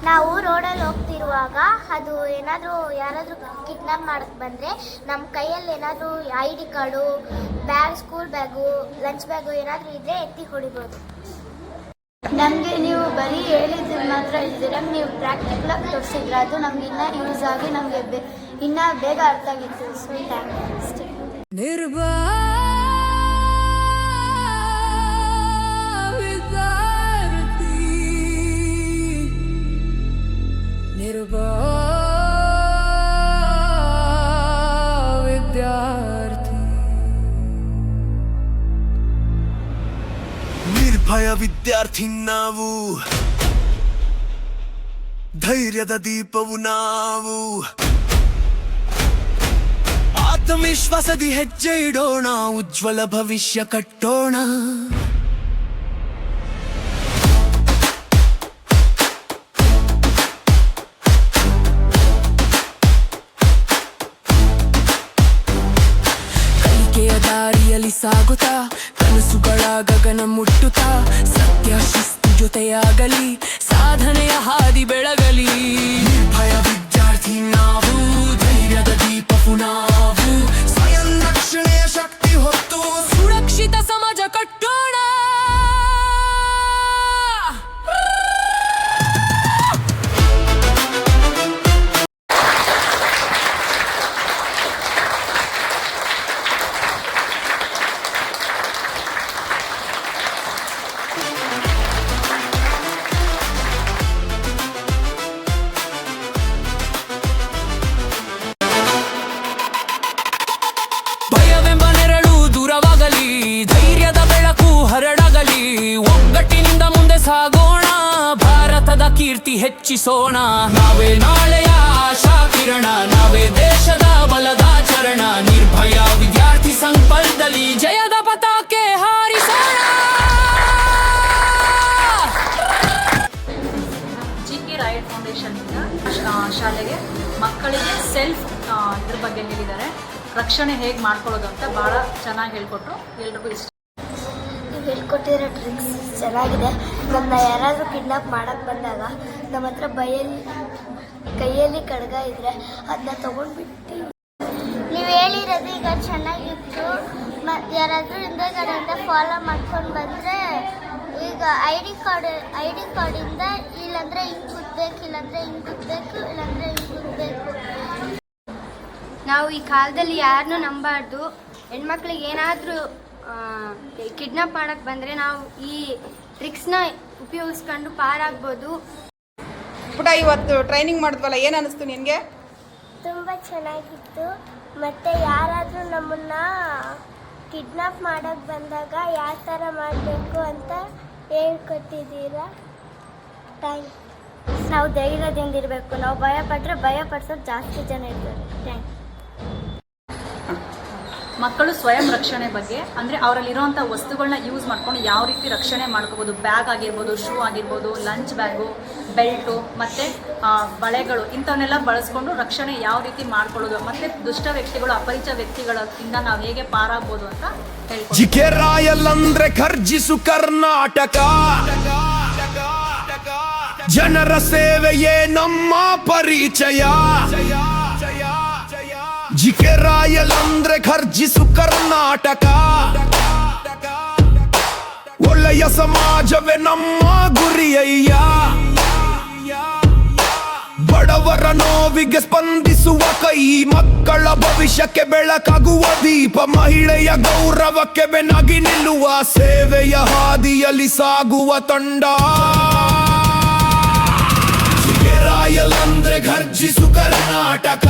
ನಾವು ರೋಡಲ್ಲಿ ಹೋಗ್ತಿರುವಾಗ ಅದು ಏನಾದರೂ ಯಾರಾದರೂ ಕಿಡ್ನಾಪ್ ಮಾಡಕ್ಕೆ ಬಂದರೆ ನಮ್ಮ ಕೈಯಲ್ಲಿ ಏನಾದರೂ ID card, bag, school bag, lunch bag ಏನಾದರೂ ಇದ್ದರೆ ಎತ್ತಿ ಹೊಡಿಬೋದು. ನಮಗೆ ನೀವು ಬರೀ ಹೇಳಿದ್ರೆ ಮಾತ್ರ ಇದ್ದೀರ, ನೀವು ಪ್ರಾಕ್ಟಿಕಲಾಗಿ ತೋರಿಸಿದ್ರೆ ಅದು ನಮ್ಗೆ ಇನ್ನೂ ಯೂಸ್ ಆಗಿ ನಮಗೆ ಇನ್ನೂ ಬೇಗ ಅರ್ಥ ಆಗಿತ್ತು. ಸೊ ಅಷ್ಟೇ. ನಿರ್ಭಯ ವಿದ್ಯಾರ್ಥಿ ನಾವು, ಧೈರ್ಯದ ದೀಪವು ನಾವು, ಆತ್ಮವಿಶ್ವಾಸದಿ ಹೆಜ್ಜೆ ಇಡೋಣ, ಉಜ್ವಲ ಭವಿಷ್ಯ ಕಟ್ಟೋಣ. ಕಲಿಕೆಯ ದಾರಿಯಲ್ಲಿ ಸಾಗುತ್ತಾ, ಕನಸುಗಳ ಗಗನ ಮುಟ್ಟುತ್ತಾ, ಸತ್ಯ ಶಿಸ್ತು ಜೊತೆಯಾಗಲಿ, ಸಾಧನೆಯ ಹಾದಿ ಬೆಳಗಲಿ. ನಿರ್ಭಯ ವಿದ್ಯಾರ್ಥಿ ನಾವು, ಧೈರ್ಯದ ದೀಪವು ನಾವು, ಸ್ವಯಂ ರಕ್ಷಣೆಯ ಶಕ್ತಿ ಹೊತ್ತು ಸುರಕ್ಷಿತ ಸಮಾಜ ಕಟ್ಟೋಣ. ಭಯವೆಂಬ ನೆರಳು ದೂರವಾಗಲಿ, ಧೈರ್ಯದ ಬೆಳಕು ಹರಡಗಲಿ, ಒಗ್ಗಟ್ಟಿನಿಂದ ಮುಂದೆ ಸಾಗೋಣ, ಭಾರತದ ಕೀರ್ತಿ ಹೆಚ್ಚಿಸೋಣ. ನಾವೇ ನಾಳೆಯ ಆಶಾ ಕಿರಣ, ನಾವೇ ದೇಶದ ಬಲದ ಚರಣ, ನಿರ್ಭಯ ವಿದ್ಯಾರ್ಥಿ ಸಂಕಲ್ಪದಲ್ಲಿ ಜಯದ ಪತಾಕೆ ಹಾರಿಸೋಣ. GK ರಾಯಟ್ ಫೌಂಡೇಶನ್ನಿಂದ ಶಾಲೆಗೆ ಮಕ್ಕಳಿಗೆ ಸೆಲ್ಫ್ ಇದ್ರ ಬಗ್ಗೆ ಹೇಳಿದ್ದಾರೆ. ರಕ್ಷಣೆ ಹೇಗೆ ಮಾಡ್ಕೊಳ್ಳೋದು ಅಂತ ಭಾಳ ಚೆನ್ನಾಗಿ ಹೇಳ್ಕೊಟ್ರು. ಎಲ್ರಿಗೂ ಇಷ್ಟ. ನೀವು ಹೇಳ್ಕೊಟ್ಟಿರೋ ಟ್ರಿಕ್ಸ್ ಚೆನ್ನಾಗಿದೆ. ನನ್ನ ಯಾರಾದರೂ ಕಿಡ್ನಾಪ್ ಮಾಡೋಕ್ಕೆ ಬಂದಾಗ ನಮ್ಮ ಹತ್ರ ಕೈಯಲ್ಲಿ ಕಡ್ಗ ಇದ್ದರೆ ಅದನ್ನ ತೊಗೊಂಡ್ಬಿಟ್ಟು ನೀವು ಹೇಳಿರೋದು ಈಗ ಚೆನ್ನಾಗಿತ್ತು. ಯಾರಾದರೂ ಹಿಂದೆಗಡೆಯಿಂದ ಫಾಲೋ ಮಾಡ್ಕೊಂಡು ಬಂದರೆ ಈಗ ID ಕಾರ್ಡಿಂದ ಇಲ್ಲಾಂದರೆ ಹಿಂಗೆ ಕುದ್ದಬೇಕು, ಇಲ್ಲಾಂದರೆ ಹಿಂಗೆ ಕುದ್ದಬೇಕು, ಇಲ್ಲಾಂದರೆ ಹಿಂಗೆ ಕುದ್ದಬೇಕು. ನಾವು ಈ ಕಾಲದಲ್ಲಿ ಯಾರನ್ನೂ ನಂಬಾರ್ದು. ಹೆಣ್ಮಕ್ಳಿಗೆ ಏನಾದರೂ ಕಿಡ್ನಾಪ್ ಮಾಡೋಕ್ಕೆ ಬಂದರೆ ನಾವು ಈ ಟ್ರಿಕ್ಸ್ನ ಉಪಯೋಗಿಸ್ಕೊಂಡು ಪಾರಾಗ್ಬೋದು. ಪುಟ ಇವತ್ತು ಟ್ರೈನಿಂಗ್ ಮಾಡಿದ್ವಲ್ಲ, ಏನು ಅನ್ನಿಸ್ತು ನಿನಗೆ? ತುಂಬ ಚೆನ್ನಾಗಿತ್ತು. ಮತ್ತು ಯಾರಾದರೂ ನಮ್ಮನ್ನು ಕಿಡ್ನಾಪ್ ಮಾಡೋಕ್ಕೆ ಬಂದಾಗ ಯಾವ ಥರ ಮಾಡಬೇಕು ಅಂತ ಹೇಳ್ಕೊಟ್ಟಿದ್ದೀರಾ. ಥ್ಯಾಂಕ್ಸ್. ನಾವು ಧೈರ್ಯದಿಂದಿರಬೇಕು. ನಾವು ಭಯ ಪಡಿಸೋದು ಜಾಸ್ತಿ ಜನ ಇರ್ತಾರೆ. ಥ್ಯಾಂಕ್ಸ್. ಮಕ್ಕಳು ಸ್ವಯಂ ರಕ್ಷಣೆ ಬಗ್ಗೆ ಅಂದರೆ ಅವರಲ್ಲಿರುವಂಥ ವಸ್ತುಗಳನ್ನ ಯೂಸ್ ಮಾಡ್ಕೊಂಡು ಯಾವ ರೀತಿ ರಕ್ಷಣೆ ಮಾಡ್ಕೋಬೋದು. ಬ್ಯಾಗ್ ಆಗಿರ್ಬೋದು, ಶೂ ಆಗಿರ್ಬೋದು, ಲಂಚ್ ಬ್ಯಾಗು, ಬೆಲ್ಟು ಮತ್ತು ಬಳೆಗಳು ಇಂಥವನ್ನೆಲ್ಲ ಬಳಸ್ಕೊಂಡು ರಕ್ಷಣೆ ಯಾವ ರೀತಿ ಮಾಡ್ಕೊಳ್ಳೋದು, ಮತ್ತು ದುಷ್ಟ ವ್ಯಕ್ತಿಗಳು, ಅಪರಿಚಿತ ವ್ಯಕ್ತಿಗಳಿಂದ ನಾವು ಹೇಗೆ ಪಾರಾಗ್ಬೋದು ಅಂತ ಹೇಳ್ಬೋದು. ಜಿಕೆ ರಾಯಲ್ ಅಂದ್ರೆ ಖರ್ಜಿಸು ಕರ್ನಾಟಕ, ಜನರ ಸೇವೆಯೇ ನಮ್ಮ ಪರಿಚಯ. ಜಿಕೆ ರಾಯಲ್ ಅಂದ್ರೆ ಖರ್ಜಿಸು ಕರ್ನಾಟಕ, ಒಳ್ಳೆಯ ಸಮಾಜವೇ ನಮ್ಮ ಗುರಿಯಯ್ಯ. ಬಡವರ ನೋವಿಗೆ ಸ್ಪಂದಿಸುವ ಕೈ, ಮಕ್ಕಳ ಭವಿಷ್ಯಕ್ಕೆ ಬೆಳಕಾಗುವ ದೀಪ, ಮಹಿಳೆಯ ಗೌರವಕ್ಕೆ ಬೆನಗಿ ನಿಲ್ಲುವ ಸೇವೆಯ ಹಾದಿಯಲ್ಲಿ ಸಾಗುವ ತಂಡ. ಜಿಕೆ ರಾಯಲ್ ಅಂದ್ರೆ ಘರ್ಜಿಸು ಕರ್ನಾಟಕ.